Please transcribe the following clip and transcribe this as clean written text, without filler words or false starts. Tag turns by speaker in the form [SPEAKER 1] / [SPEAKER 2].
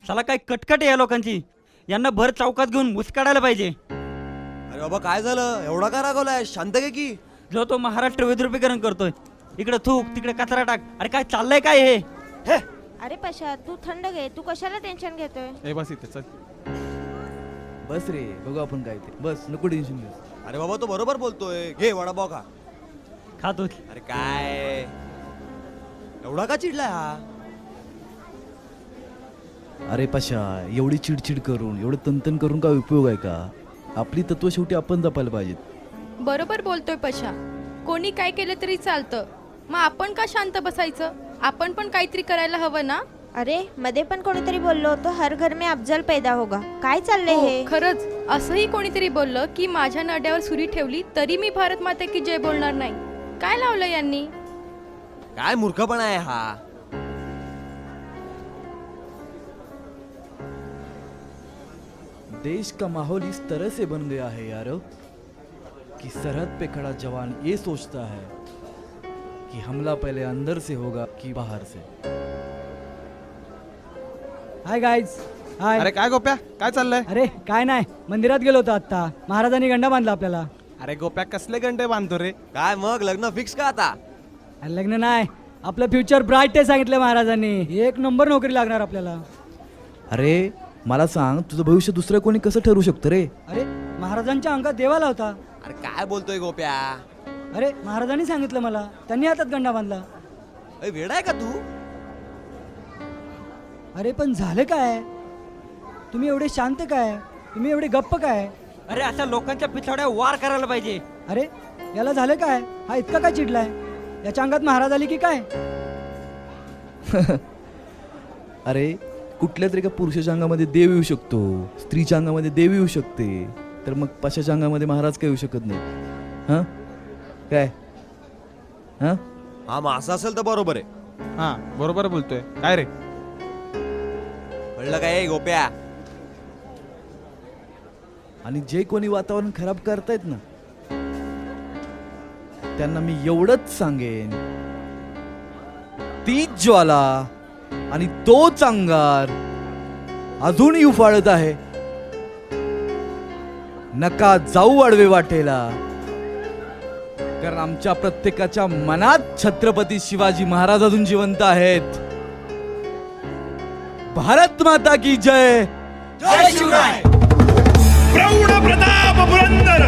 [SPEAKER 1] साला काय कटकट आहे या लोकांची. यांना भर चौकात घेऊन मुस्काडायला पाहिजे.
[SPEAKER 2] अरे बाबा काय झालं, एवढा का रागवलाय? शांत घे की.
[SPEAKER 1] जो तो महाराष्ट्र विद्रुपीकरण करतोय, इकडे थूक तिकडे कचरा टाक. अरे काय चाललंय काय हे?
[SPEAKER 3] अरे पशा तू थंड घे, तू कशाला टेन्शन घेतोय?
[SPEAKER 4] ए बस इथे चल.
[SPEAKER 5] बस रे, बघू आपण काय ते. बस नको टेन्शन घेऊ.
[SPEAKER 2] अरे बाबा तो बरोबर बोलतोय, घे वडापाव खा.
[SPEAKER 1] खातोच.
[SPEAKER 2] अरे काय एवढा का चिडलाय हा?
[SPEAKER 5] अरे पशा, एवढी चिडचिड करून एवढं तंतन करून काय उपयोग आहे का? आपली तत्व शेवटी आपण जपायला पाहिजेत.
[SPEAKER 6] बरोबर बोलतोय पशा. कोणी काय केलं तरी चालतं, मग आपण का शांत बसायचं? आपण पण काहीतरी करायला हवं ना.
[SPEAKER 3] अरे मध्ये पण कोणीतरी बोललो होतो हर घर में अफजल पैदा होगा. काय चाललंय
[SPEAKER 6] हो,
[SPEAKER 3] हे?
[SPEAKER 6] खरंच असंही कोणीतरी बोललं की माझ्या नड्यावर सुरी ठेवली तरी मी भारत माता की जय बोलणार नाही. काय लावलं यांनी?
[SPEAKER 2] काय मूर्खपणा आहे हा?
[SPEAKER 5] देश का माहौल इस तरह से बन गया है यारो कि सरहद पे खड़ा जवान ये सोचता है कि हमला पहले अंदर से होगा कि बाहर से.
[SPEAKER 7] Hi guys. हाय.
[SPEAKER 4] अरे काय गोप्या, काय चाललंय?
[SPEAKER 7] अरे काय नाही, मंदिरात गेलो होतो आता. महाराजांनी गंडा बांधला आपल्याला.
[SPEAKER 4] अरे गोप्या कसले गंडे बांधतो रे?
[SPEAKER 2] काय मग लग्न फिक्स का आता?
[SPEAKER 7] अरे लग्न नाही, आपलं फ्युचर ब्राईट आहे सांगितलं महाराजांनी. एक नंबर नोकरी लागणार आपल्याला.
[SPEAKER 5] अरे मला सांग, तुझं भविष्य दुसरं कोणी कसं ठरवू शकतं रे?
[SPEAKER 7] अरे महाराजांच्या अंगात देवाला होता.
[SPEAKER 2] अरे काय बोलतोय गोप्या?
[SPEAKER 7] अरे महाराजांनी सांगितलं मला, त्यांनी हातात गंडा बांधला.
[SPEAKER 2] अरे वेडा आहे का तू?
[SPEAKER 7] अरे पण झालं काय? तुम्ही एवढे शांत काय? तुम्ही एवढे गप्प काय?
[SPEAKER 1] अरे अशा लोकांच्या पिछाड्या वार करायला पाहिजे.
[SPEAKER 7] अरे याला झालं काय? हा इतका काय चिडलाय? याच्या अंगात महाराज आली की काय?
[SPEAKER 5] अरे कुठल्या तरी एका पुरुषाच्या अंगामध्ये देव येऊ शकतो, स्त्रीच्या अंगामध्ये देव येऊ शकते, तर मग पशाच्या अंगामध्ये महाराज काय येऊ शकत नाही? हां काय? हां
[SPEAKER 2] हा मग असं असेल तर बरोबर आहे.
[SPEAKER 4] हा बरोबर बोलतोय. काय रे?
[SPEAKER 2] कळलं काय गोप्या?
[SPEAKER 5] आणि जे कोणी वातावरण खराब करतायत ना, त्यांना मी एवढंच सांगेन, तीच ज्वाला आणि तोच अंगार अजूनही उफाळत आहे. नका जाऊ आडवे वाटेला, कारण आमच्या प्रत्येकाच्या मनात छत्रपती शिवाजी महाराज अजून जिवंत आहेत. भारत माता की जय.
[SPEAKER 2] जय शिवराय.
[SPEAKER 8] प्रौढ प्रताप पुरंदर